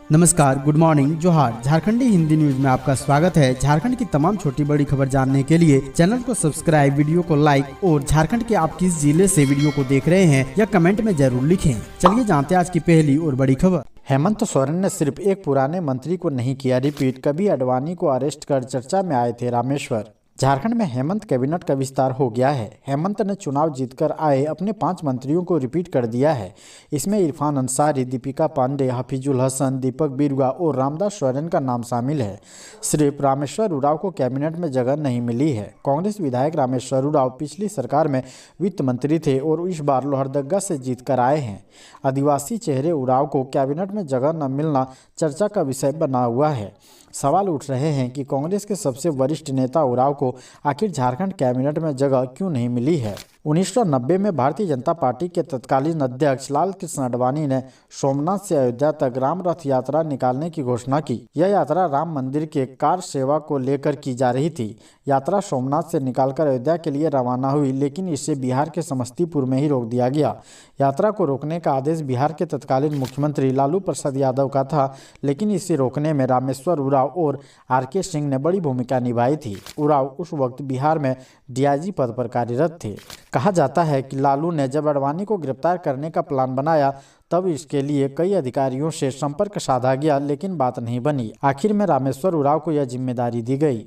नमस्कार, good morning, जोहार। झारखंडी Hindi news में आपका स्वागत है। झारखंड की तमाम छोटी बड़ी खबर जानने के लिए चैनल को सब्सक्राइब, वीडियो को लाइक और झारखंड के आप किस जिले से वीडियो को देख रहे हैं या कमेंट में जरूर लिखें। चलिए जानते हैं आज की पहली और बड़ी खबर। हेमंत सोरेन ने सिर्फ एक पुराने मंत्री को नहीं किया रिपीट, कभी अडवाणी को अरेस्ट कर चर्चा में आए थे रामेश्वर। झारखंड में हेमंत कैबिनेट का विस्तार हो गया है। हेमंत ने चुनाव जीतकर आए अपने 5 मंत्रियों को रिपीट कर दिया है। इसमें इरफान अंसारी, दीपिका पांडे, हफीजुल हसन, दीपक बिरुआ और रामदास सोरेन का नाम शामिल है। सिर्फ रामेश्वर उरांव को कैबिनेट में जगह नहीं मिली है। कांग्रेस विधायक रामेश्वर उरांव पिछली सरकार में वित्त मंत्री थे और इस बार लोहरदगा से जीतकर आए हैं। आदिवासी चेहरे उरांव को कैबिनेट में जगह न मिलना चर्चा का विषय बना हुआ है। सवाल उठ रहे हैं कि कांग्रेस के सबसे वरिष्ठ नेता उरांव को आखिर झारखंड कैबिनेट में जगह क्यों नहीं मिली है। 1990 में भारतीय जनता पार्टी के तत्कालीन अध्यक्ष लाल कृष्ण आडवाणी ने सोमनाथ से अयोध्या तक राम रथ यात्रा निकालने की घोषणा की। यह यात्रा राम मंदिर के कार सेवा को लेकर की जा रही थी। यात्रा सोमनाथ से निकालकर अयोध्या के लिए रवाना हुई, लेकिन इसे बिहार के समस्तीपुर में ही रोक दिया गया। यात्रा को रोकने का आदेश बिहार के तत्कालीन मुख्यमंत्री लालू प्रसाद यादव का था, लेकिन इसे रोकने में रामेश्वर उरांव और आर.के. सिंह ने बड़ी भूमिका निभाई थी। उरांव उस वक्त बिहार में डीआईजी पद पर कार्यरत थे। कहा जाता है कि लालू ने जब आडवाणी को गिरफ्तार करने का प्लान बनाया तब इसके लिए कई अधिकारियों से संपर्क साधा गया, लेकिन बात नहीं बनी। आखिर में रामेश्वर उरांव को यह जिम्मेदारी दी गई।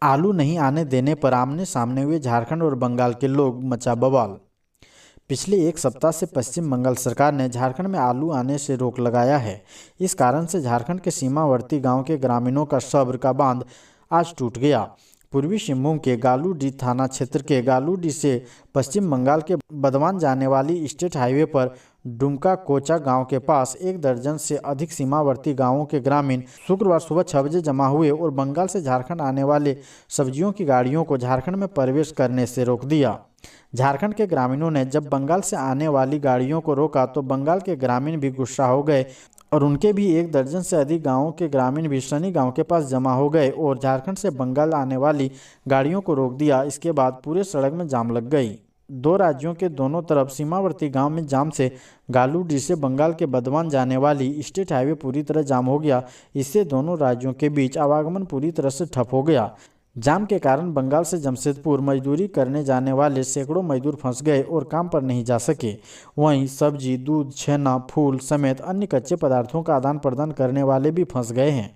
आलू नहीं आने देने पर आमने सामने हुए झारखंड और बंगाल के लोग, मचा बवाल। पिछले एक सप्ताह से पश्चिम बंगाल सरकार ने झारखंड में आलू आने से रोक लगाया है। इस कारण से झारखंड के सीमावर्ती गांव के ग्रामीणों का सब्र का बांध आज टूट गया। पूर्वी सिंहभूम के गालूडीह थाना क्षेत्र के गालूडीह से पश्चिम बंगाल के बर्धमान जाने वाली स्टेट हाईवे पर डुमका कोचा गांव के पास 1 दर्जन से अधिक सीमावर्ती गांवों के ग्रामीण शुक्रवार सुबह 6 बजे जमा हुए और बंगाल से झारखंड आने वाले सब्जियों की गाड़ियों को झारखंड में प्रवेश करने से रोक दिया। झारखंड के ग्रामीणों ने जब बंगाल से आने वाली गाड़ियों को रोका तो बंगाल के ग्रामीण भी गुस्सा हो गए और उनके भी 1 दर्जन से अधिक गांवों के ग्रामीण भी शनि गांव के पास जमा हो गए और झारखंड से बंगाल आने वाली गाड़ियों को रोक दिया। इसके बाद पूरे सड़क में जाम लग गई। 2 राज्यों के दोनों तरफ सीमावर्ती गांव में जाम से गालूडीह से बंगाल के बर्धमान जाने वाली स्टेट हाईवे पूरी तरह जाम हो गया। इससे दोनों राज्यों के बीच आवागमन पूरी तरह से ठप हो गया। जाम के कारण बंगाल से जमशेदपुर मजदूरी करने जाने वाले सैकड़ों मजदूर फंस गए और काम पर नहीं जा सके। वहीं सब्जी, दूध, छेना, फूल समेत अन्य कच्चे पदार्थों का आदान प्रदान करने वाले भी फंस गए हैं।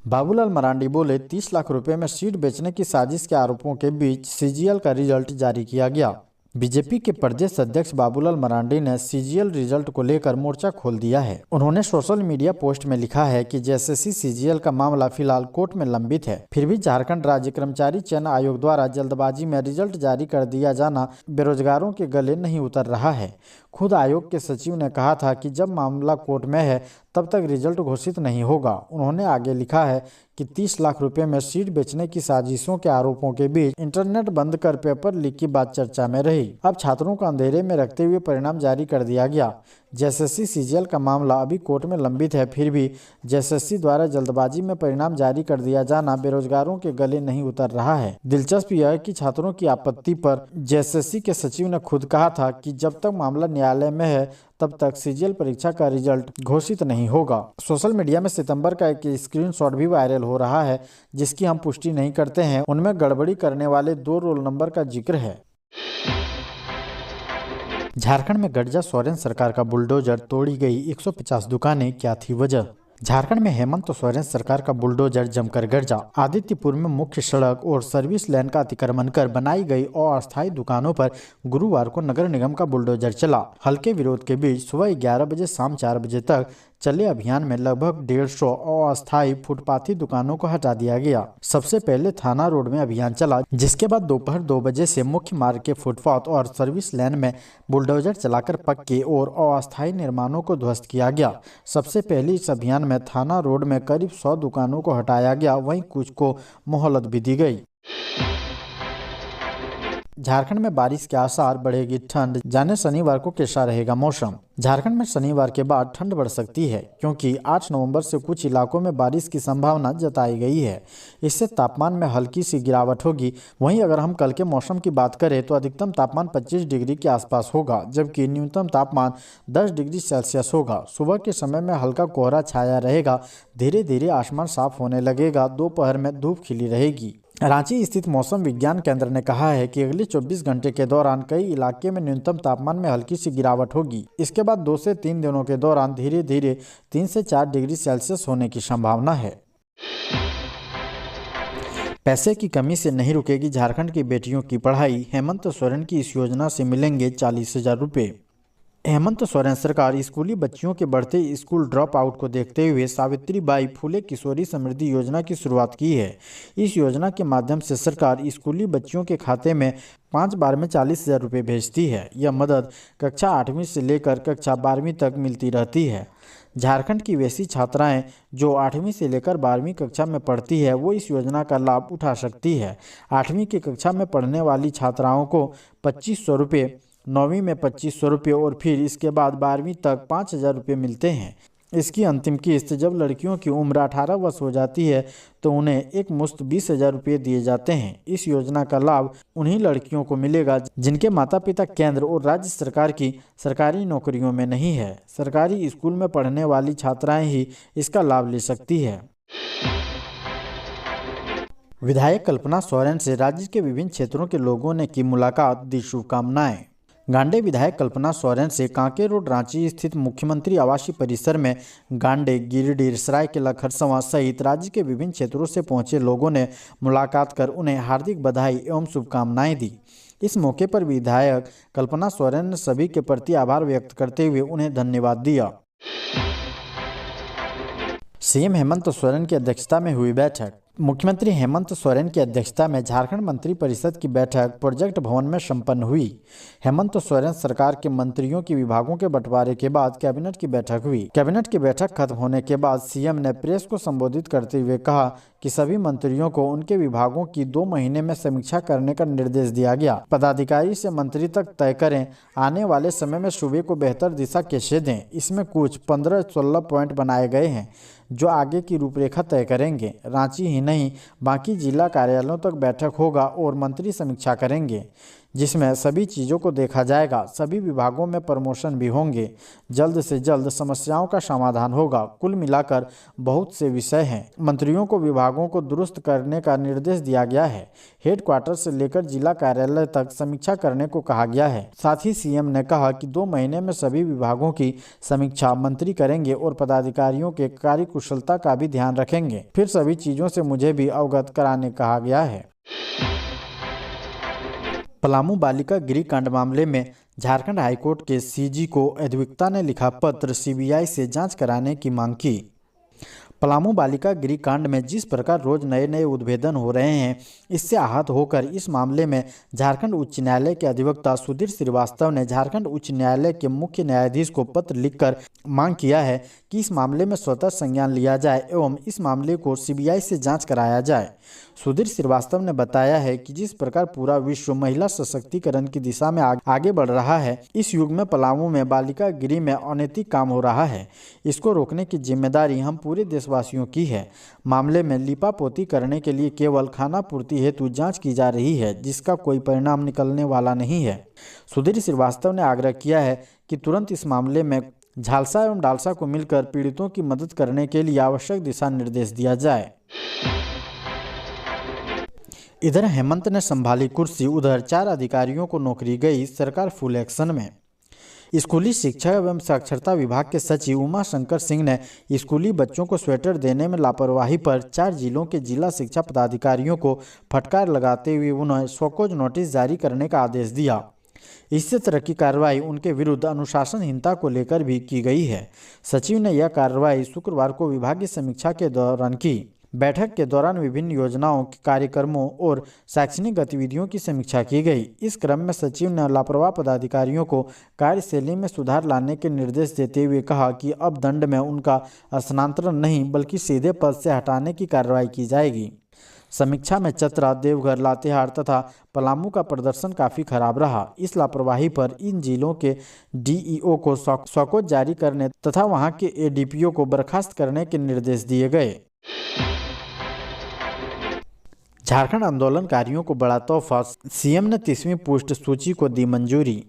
बाबूलाल मरांडी बोले 30 लाख रुपए में सीट बेचने की साजिश के आरोपों के बीच सीजीएल का रिजल्ट जारी किया गया। बीजेपी के प्रदेश अध्यक्ष बाबूलाल मरांडी ने सीजीएल रिजल्ट को लेकर मोर्चा खोल दिया है। उन्होंने सोशल मीडिया पोस्ट में लिखा है कि जैसे सीजीएल का मामला फिलहाल कोर्ट में लंबित है, फिर भी झारखंड राज्य कर्मचारी चयन आयोग द्वारा जल्दबाजी में रिजल्ट जारी कर दिया जाना बेरोजगारों के गले नहीं उतर रहा है। खुद आयोग के सचिव ने कहा था कि जब मामला कोर्ट में है तब तक रिजल्ट घोषित नहीं होगा। उन्होंने आगे लिखा है कि 30 लाख रुपए में सीट बेचने की साजिशों के आरोपों के बीच इंटरनेट बंद कर पेपर लीक की बात चर्चा में रही। अब छात्रों को अंधेरे में रखते हुए परिणाम जारी कर दिया गया। जेएसएससी सीजीएल का मामला अभी कोर्ट में लंबित है, फिर भी जेएसएससी द्वारा जल्दबाजी में परिणाम जारी कर दिया जाना बेरोजगारों के गले नहीं उतर रहा है। दिलचस्प यह है कि छात्रों की आपत्ति पर जेएसएससी के सचिव ने खुद कहा था कि जब तक मामला न्यायालय में है तब तक सीजीएल परीक्षा का रिजल्ट घोषित नहीं होगा। सोशल मीडिया में सितंबर का एक स्क्रीनशॉट भी वायरल हो रहा है, जिसकी हम पुष्टि नहीं करते हैं। उनमें गड़बड़ी करने वाले 2 रोल नंबर का जिक्र है। झारखंड में गर्जा सोरेन सरकार का बुलडोजर, तोड़ी गई 150 दुकानें, क्या थी वजह। झारखंड में हेमंत सोरेन सरकार का बुलडोजर जमकर गर्जा। आदित्यपुर में मुख्य सड़क और सर्विस लेन का अतिक्रमण कर बनाई गई अस्थायी दुकानों पर गुरुवार को नगर निगम का बुलडोजर चला। हल्के विरोध के बीच सुबह 11 बजे शाम 4 बजे तक चले अभियान में लगभग 150 अस्थायी फुटपाथी दुकानों को हटा दिया गया। सबसे पहले थाना रोड में अभियान चला, जिसके बाद दोपहर 2 बजे से मुख्य मार्ग के फुटपाथ और सर्विस लेन में बुलडोजर चलाकर पक्के और अस्थायी निर्माणों को ध्वस्त किया गया। सबसे पहले इस अभियान में थाना रोड में करीब 100 दुकानों को हटाया गया, वहीं कुछ को मोहलत भी दी गई। झारखंड में बारिश के आसार, बढ़ेगी ठंड, जाने शनिवार को कैसा रहेगा मौसम। झारखंड में शनिवार के बाद ठंड बढ़ सकती है क्योंकि 8 नवंबर से कुछ इलाकों में बारिश की संभावना जताई गई है। इससे तापमान में हल्की सी गिरावट होगी। वहीं अगर हम कल के मौसम की बात करें तो अधिकतम तापमान 25 डिग्री के आसपास होगा, जबकि न्यूनतम तापमान 10 डिग्री सेल्सियस होगा। सुबह के समय में हल्का कोहरा छाया रहेगा, धीरे धीरे आसमान साफ होने लगेगा, दोपहर में धूप खिली रहेगी। रांची स्थित मौसम विज्ञान केंद्र ने कहा है कि अगले 24 घंटे के दौरान कई इलाके में न्यूनतम तापमान में हल्की सी गिरावट होगी। इसके बाद 2 से 3 दिनों के दौरान धीरे धीरे 3 से 4 डिग्री सेल्सियस होने की संभावना है। पैसे की कमी से नहीं रुकेगी झारखंड की बेटियों की पढ़ाई, हेमंत सोरेन की इस योजना से मिलेंगे 40,000 रुपये। हेमंत सोरेन सरकार स्कूली बच्चियों के बढ़ते स्कूल ड्रॉप आउट को देखते हुए सावित्रीबाई फुले किशोरी समृद्धि योजना की शुरुआत की है। इस योजना के माध्यम से सरकार स्कूली बच्चियों के खाते में 5 बार में 40,000 रुपये भेजती है। यह मदद कक्षा 8वीं से लेकर कक्षा 12वीं तक मिलती रहती है। झारखंड की वैसी छात्राएं जो 8वीं से लेकर 12वीं कक्षा में पढ़ती है वो इस योजना का लाभ उठा सकती है। 8वीं की कक्षा में पढ़ने वाली छात्राओं को 2500 रुपये, 9वीं में 2500 रुपये और फिर इसके बाद 12वीं तक 5,000 रुपये मिलते हैं। इसकी अंतिम किस्त जब लड़कियों की उम्र 18 वर्ष हो जाती है तो उन्हें एक मुश्त 20,000 रुपये दिए जाते हैं। इस योजना का लाभ उन्हीं लड़कियों को मिलेगा जिनके माता पिता केंद्र और राज्य सरकार की सरकारी नौकरियों में नहीं है। सरकारी स्कूल में पढ़ने वाली छात्राएं ही इसका लाभ ले सकती है। विधायक कल्पना सोरेन से राज्य के विभिन्न क्षेत्रों के लोगों ने की मुलाकात, दी शुभकामनाएं। गांडे विधायक कल्पना सोरेन से कांके रोड रांची स्थित मुख्यमंत्री आवासीय परिसर में गांडे, गिरिडीह, सरायकेला खरसावां सहित राज्य के विभिन्न क्षेत्रों से पहुंचे लोगों ने मुलाकात कर उन्हें हार्दिक बधाई एवं शुभकामनाएं दी। इस मौके पर विधायक कल्पना सोरेन ने सभी के प्रति आभार व्यक्त करते हुए उन्हें धन्यवाद दिया। सीएम हेमंत सोरेन की अध्यक्षता में हुई बैठक। मुख्यमंत्री हेमंत सोरेन की अध्यक्षता में झारखंड मंत्री परिषद की बैठक प्रोजेक्ट भवन में संपन्न हुई। हेमंत सोरेन सरकार के मंत्रियों की विभागों के बंटवारे के बाद कैबिनेट की बैठक हुई। कैबिनेट की बैठक खत्म होने के बाद सीएम ने प्रेस को संबोधित करते हुए कहा कि सभी मंत्रियों को उनके विभागों की 2 महीने में समीक्षा करने का निर्देश दिया गया। पदाधिकारी से मंत्री तक तय करें आने वाले समय में सूबे को बेहतर दिशा कैसे दें। इसमें कुछ 15-16 पॉइंट बनाए गए हैं जो आगे की रूपरेखा तय करेंगे। रांची ही नहीं बाकी जिला कार्यालयों तक बैठक होगा और मंत्री समीक्षा करेंगे जिसमें सभी चीज़ों को देखा जाएगा। सभी विभागों में प्रमोशन भी होंगे। जल्द से जल्द समस्याओं का समाधान होगा। कुल मिलाकर बहुत से विषय हैं। मंत्रियों को विभागों को दुरुस्त करने का निर्देश दिया गया है। हेडक्वार्टर से लेकर जिला कार्यालय तक समीक्षा करने को कहा गया है। साथ ही सीएम ने कहा कि 2 महीने में सभी विभागों की समीक्षा मंत्री करेंगे और पदाधिकारियों के कार्यकुशलता का भी ध्यान रखेंगे। फिर सभी चीज़ों से मुझे भी अवगत कराने कहा गया है। पलामू बालिका गृह कांड मामले में झारखंड हाईकोर्ट के सीजी को अधिवक्ता ने लिखा पत्र, सीबीआई से जांच कराने की मांग की। पलामू बालिका गृह कांड में जिस प्रकार रोज नए नए उद्भेदन हो रहे हैं, इससे आहत होकर इस मामले में झारखंड उच्च न्यायालय के अधिवक्ता सुधीर श्रीवास्तव ने झारखंड उच्च न्यायालय के मुख्य न्यायाधीश को पत्र लिखकर मांग किया है कि इस मामले में स्वतः संज्ञान लिया जाए एवं इस मामले को सीबीआई से जांच कराया जाए। सुधीर श्रीवास्तव ने बताया है कि जिस प्रकार पूरा विश्व महिला सशक्तिकरण की दिशा में आगे बढ़ रहा है, इस युग में पलामू में बालिका गृह में अनैतिक काम हो रहा है। इसको रोकने की जिम्मेदारी हम पूरे देशवासियों की है। मामले में लिपापोती करने के लिए केवल खाना पूर्ति हेतु जांच की जा रही है, जिसका कोई परिणाम निकलने वाला नहीं है। सुधीर श्रीवास्तव ने आग्रह किया है कि तुरंत इस मामले में झालसा एवं डालसा को मिलकर पीड़ितों की मदद करने के लिए आवश्यक दिशा निर्देश दिया जाए। इधर हेमंत ने संभाली कुर्सी, उधर 4 अधिकारियों को नौकरी गई, सरकार फुल एक्शन में। स्कूली शिक्षा एवं साक्षरता विभाग के सचिव उमा शंकर सिंह ने स्कूली बच्चों को स्वेटर देने में लापरवाही पर 4 जिलों के जिला शिक्षा पदाधिकारियों को फटकार लगाते हुए उन्हें स्वकोज नोटिस जारी करने का आदेश दिया। इससे तरह की कार्रवाई उनके विरुद्ध अनुशासनहीनता को लेकर भी की गई है। सचिव ने यह कार्रवाई शुक्रवार को विभागीय समीक्षा के दौरान की। बैठक के दौरान विभिन्न योजनाओं, कार्यक्रमों और शैक्षणिक गतिविधियों की समीक्षा की गई। इस क्रम में सचिव ने लापरवाह पदाधिकारियों को कार्यशैली में सुधार लाने के निर्देश देते हुए कहा कि अब दंड में उनका स्थानांतरण नहीं बल्कि सीधे पद से हटाने की कार्रवाई की जाएगी। समीक्षा में चतरा, देवघर, लातेहार तथा पलामू का प्रदर्शन काफी खराब रहा। इस लापरवाही पर इन जिलों के डीईओ को शौकत जारी करने तथा वहां के एडीपीओ को बर्खास्त करने के निर्देश दिए गए। झारखंड आंदोलनकारियों को बड़ा तोहफा, सीएम ने 30वीं पुष्ट सूची को दी मंजूरी।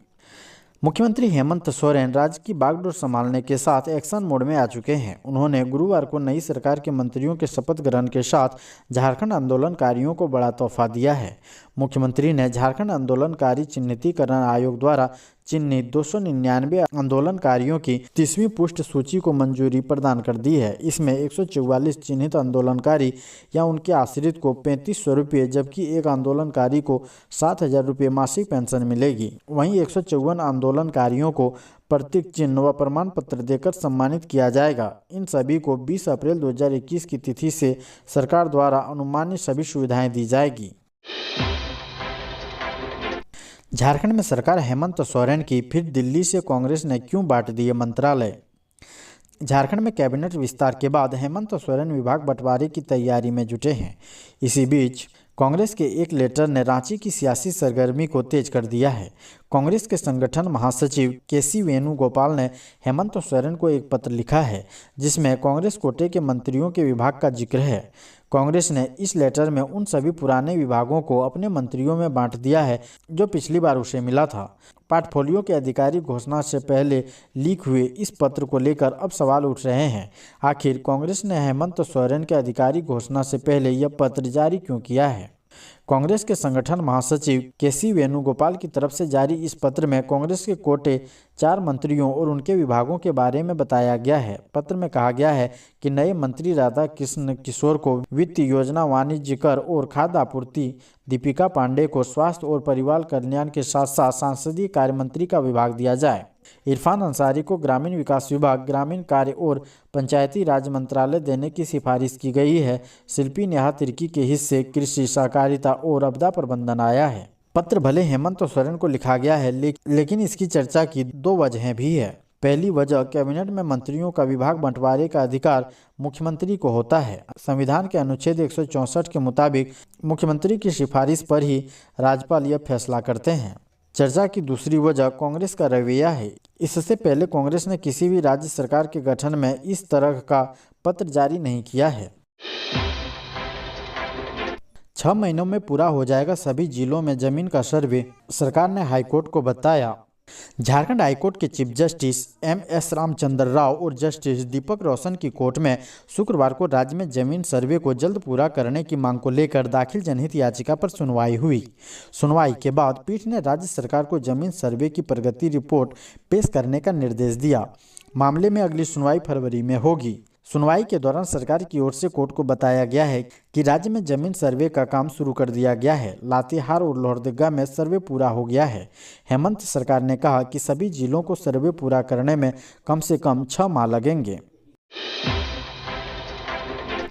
मुख्यमंत्री हेमंत सोरेन राज्य की बागडोर संभालने के साथ एक्शन मोड में आ चुके हैं। उन्होंने गुरुवार को नई सरकार के मंत्रियों के शपथ ग्रहण के साथ झारखंड आंदोलनकारियों को बड़ा तोहफा दिया है। मुख्यमंत्री ने झारखंड आंदोलनकारी चिन्हितीकरण आयोग द्वारा चिन्हित 299 आंदोलनकारियों की 30वीं पुष्ट सूची को मंजूरी प्रदान कर दी है। इसमें 144 चिन्हित आंदोलनकारी या उनके आश्रित को 3500 रुपये, जबकि एक आंदोलनकारी को 7000 रुपये मासिक पेंशन मिलेगी। वहीं 154 आंदोलनकारियों को प्रतीक चिन्ह व प्रमाण पत्र देकर सम्मानित किया जाएगा। इन सभी को 20 अप्रैल 2021 की तिथि से सरकार द्वारा अनुमानित सभी सुविधाएं दी जाएगी। झारखंड में सरकार हेमंत सोरेन की, फिर दिल्ली से कांग्रेस ने क्यों बांट दिए मंत्रालय। झारखंड में कैबिनेट विस्तार के बाद हेमंत सोरेन विभाग बंटवारे की तैयारी में जुटे हैं। इसी बीच कांग्रेस के एक लेटर ने रांची की सियासी सरगर्मी को तेज कर दिया है। कांग्रेस के संगठन महासचिव केसी वेणुगोपाल ने हेमंत सोरेन को एक पत्र लिखा है, जिसमें कांग्रेस कोटे के मंत्रियों के विभाग का जिक्र है। कांग्रेस ने इस लेटर में उन सभी पुराने विभागों को अपने मंत्रियों में बांट दिया है जो पिछली बार उसे मिला था। पोर्टफोलियो के आधिकारिक घोषणा से पहले लीक हुए इस पत्र को लेकर अब सवाल उठ रहे हैं। आखिर कांग्रेस ने हेमंत सोरेन के आधिकारिक घोषणा से पहले यह पत्र जारी क्यों किया है। कांग्रेस के संगठन महासचिव केसी वेणुगोपाल की तरफ से जारी इस पत्र में कांग्रेस के कोटे 4 मंत्रियों और उनके विभागों के बारे में बताया गया है। पत्र में कहा गया है कि नए मंत्री राधा कृष्ण किशोर को वित्त, योजना, वाणिज्य कर और खाद्य आपूर्ति, दीपिका पांडे को स्वास्थ्य और परिवार कल्याण के साथ साथ संसदीय कार्य मंत्री का विभाग दिया जाए। इरफान अंसारी को ग्रामीण विकास विभाग, ग्रामीण कार्य और पंचायती राज मंत्रालय देने की सिफारिश की गई है। शिल्पी नेहा तिर्की के हिस्से कृषि, सहकारिता और आपदा प्रबंधन आया है। पत्र भले हेमंत सोरेन को लिखा गया है, लेकिन इसकी चर्चा की 2 वजहें भी है। पहली वजह, कैबिनेट में मंत्रियों का विभाग बंटवारे का अधिकार मुख्यमंत्री को होता है। संविधान के अनुच्छेद 164 के मुताबिक मुख्यमंत्री की सिफारिश पर ही राज्यपाल यह फैसला करते हैं। चर्चा की दूसरी वजह कांग्रेस का रवैया है। इससे पहले कांग्रेस ने किसी भी राज्य सरकार के गठन में इस तरह का पत्र जारी नहीं किया है। 6 महीनों में पूरा हो जाएगा सभी जिलों में जमीन का सर्वे, सरकार ने हाईकोर्ट को बताया। झारखंड हाईकोर्ट के chief justice MS Ramchandra Rao और जस्टिस दीपक रोशन की कोर्ट में शुक्रवार को राज्य में जमीन सर्वे को जल्द पूरा करने की मांग को लेकर दाखिल जनहित याचिका पर सुनवाई हुई। सुनवाई के बाद पीठ ने राज्य सरकार को जमीन सर्वे की प्रगति रिपोर्ट पेश करने का निर्देश दिया। मामले में अगली सुनवाई फरवरी में होगी। सुनवाई के दौरान सरकार की ओर से कोर्ट को बताया गया है कि राज्य में जमीन सर्वे का काम शुरू कर दिया गया है। लातेहार और लोहरदगा में सर्वे पूरा हो गया है। हेमंत सरकार ने कहा कि सभी जिलों को सर्वे पूरा करने में कम से कम 6 माह लगेंगे।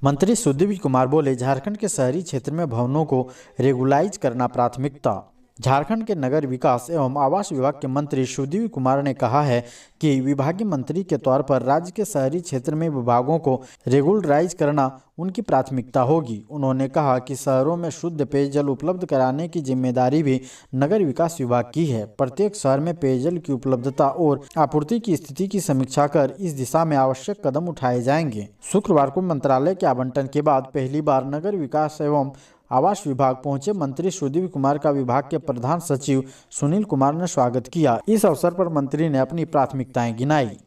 मंत्री सुदीप कुमार बोले, झारखंड के शहरी क्षेत्र में भवनों को रेगुलाइज करना प्राथमिकता। झारखंड के नगर विकास एवं आवास विभाग के मंत्री सुदीप कुमार ने कहा है कि विभागीय मंत्री के तौर पर राज्य के शहरी क्षेत्र में विभागों को रेगुलराइज करना उनकी प्राथमिकता होगी। उन्होंने कहा कि शहरों में शुद्ध पेयजल उपलब्ध कराने की जिम्मेदारी भी नगर विकास विभाग की है। प्रत्येक शहर में पेयजल की उपलब्धता और आपूर्ति की स्थिति की समीक्षा कर इस दिशा में आवश्यक कदम उठाए जाएंगे। शुक्रवार को मंत्रालय के आवंटन के बाद पहली बार नगर विकास एवं आवास विभाग पहुंचे मंत्री सुदीप कुमार का विभाग के प्रधान सचिव सुनील कुमार ने स्वागत किया। इस अवसर पर मंत्री ने अपनी प्राथमिकताएं गिनाई।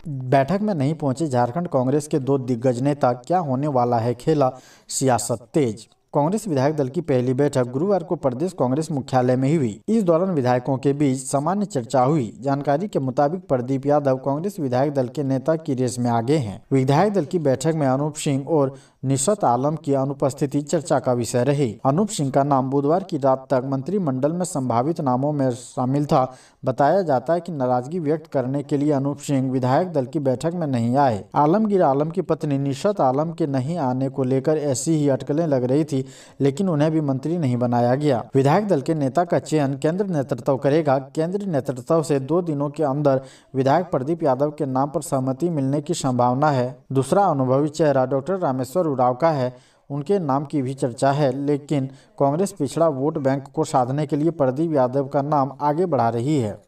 बैठक में नहीं पहुंचे झारखंड कांग्रेस के 2 दिग्गज नेता, क्या होने वाला है खेला, सियासत तेज। कांग्रेस विधायक दल की पहली बैठक गुरुवार को प्रदेश कांग्रेस मुख्यालय में हुई। इस दौरान विधायकों के बीच सामान्य चर्चा हुई। जानकारी के मुताबिक प्रदीप यादव कांग्रेस विधायक दल के नेता की रेस में आगे हैं। विधायक दल की बैठक में अनूप सिंह और निशत आलम की अनुपस्थिति चर्चा का विषय रही। अनूप सिंह का नाम बुधवार की रात तक मंत्रिमंडल में संभावित नामों में शामिल था। बताया जाता है कि नाराजगी व्यक्त करने के लिए अनूप सिंह विधायक दल की बैठक में नहीं आए। आलमगीर आलम की पत्नी निशत आलम के नहीं आने को लेकर ऐसी ही अटकलें लग रही थी, लेकिन उन्हें भी मंत्री नहीं बनाया गया। विधायक दल के नेता का चयन केंद्र नेतृत्व करेगा। केंद्रीय नेतृत्व से 2 दिनों के अंदर विधायक प्रदीप यादव के नाम पर सहमति मिलने की संभावना है। दूसरा अनुभवी चेहरा डॉक्टर रामेश्वर उड़ाव का है, उनके नाम की भी चर्चा है, लेकिन कांग्रेस पिछड़ा वोट बैंक को साधने के लिए प्रदीप यादव का नाम आगे बढ़ा रही है।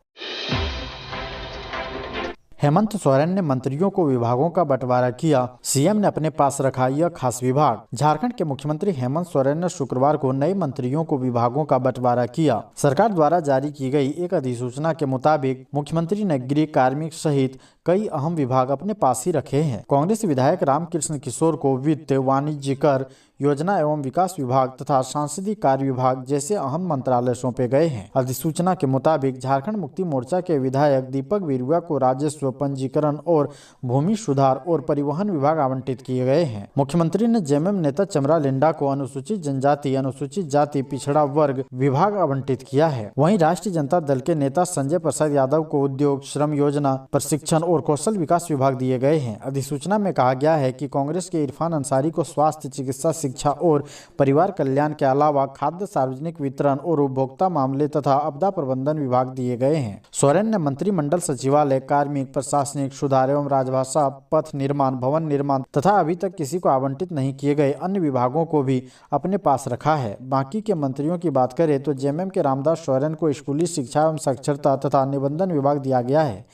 हेमंत सोरेन ने मंत्रियों को विभागों का बंटवारा किया, सीएम ने अपने पास रखा यह खास विभाग। झारखंड के मुख्यमंत्री हेमंत सोरेन ने शुक्रवार को नए मंत्रियों को विभागों का बंटवारा किया। सरकार द्वारा जारी की गई एक अधिसूचना के मुताबिक मुख्यमंत्री ने गृह, कार्मिक सहित कई अहम विभाग अपने पास ही रखे हैं। कांग्रेस विधायक रामकृष्ण किशोर को वित्त, वाणिज्य कर, योजना एवं विकास विभाग तथा सांसदीय कार्य विभाग जैसे अहम मंत्रालय सौंपे गए हैं। अधिसूचना के मुताबिक झारखंड मुक्ति मोर्चा के विधायक दीपक बिरुआ को राजस्व, पंजीकरण और भूमि सुधार और परिवहन विभाग आवंटित किए गए हैं। मुख्यमंत्री ने जेएमएम नेता चमरा लिंडा को अनुसूचित जनजाति, अनुसूचित जाति, पिछड़ा वर्ग विभाग आवंटित किया है। वहीं राष्ट्रीय जनता दल के नेता संजय प्रसाद यादव को उद्योग, श्रम योजना, प्रशिक्षण और कौशल विकास विभाग दिए गए हैं। अधिसूचना में कहा गया है कि कांग्रेस के इरफान अंसारी को स्वास्थ्य, चिकित्सा, शिक्षा और परिवार कल्याण के अलावा खाद्य, सार्वजनिक वितरण और उपभोक्ता मामले तथा आपदा प्रबंधन विभाग दिए गए हैं। सोरेन ने मंत्रिमंडल सचिवालय, कार्मिक, प्रशासनिक सुधार एवं राजभाषा, पथ निर्माण, भवन निर्माण तथा अभी तक किसी को आवंटित नहीं किए गए अन्य विभागों को भी अपने पास रखा है। बाकी के मंत्रियों की बात करें तो जेएमएम के रामदास सोरेन को स्कूली शिक्षा एवं साक्षरता तथा निबंधन विभाग दिया गया है।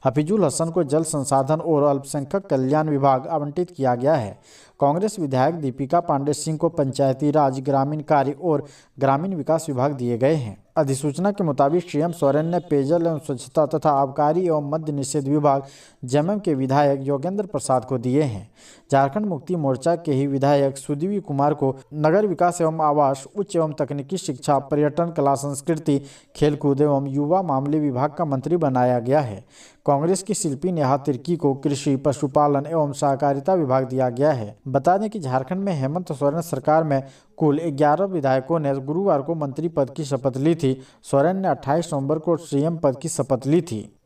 हफीजुल हसन को जल संसाधन और अल्पसंख्यक कल्याण विभाग आवंटित किया गया है। कांग्रेस विधायक दीपिका पांडे सिंह को पंचायती राज, ग्रामीण कार्य और ग्रामीण विकास विभाग दिए गए हैं। अधिसूचना के मुताबिक सीएम सोरेन ने पेयजल एवं स्वच्छता तथा आबकारी एवं मद्य निषेध विभाग जेएमएम के विधायक योगेंद्र प्रसाद को दिए हैं। झारखंड मुक्ति मोर्चा के ही विधायक सुदीवी कुमार को नगर विकास एवं आवास, उच्च एवं तकनीकी शिक्षा, पर्यटन, कला संस्कृति, खेलकूद एवं युवा मामले विभाग का मंत्री बनाया गया है। कांग्रेस की शिल्पी नेहा तिर्की को कृषि, पशुपालन एवं सहकारिता विभाग दिया गया है। बता दें कि झारखंड में हेमंत सोरेन सरकार में कुल 11 विधायकों ने गुरुवार को मंत्री पद की शपथ ली थी। सोरेन ने 28 नवंबर को सीएम पद की शपथ ली थी।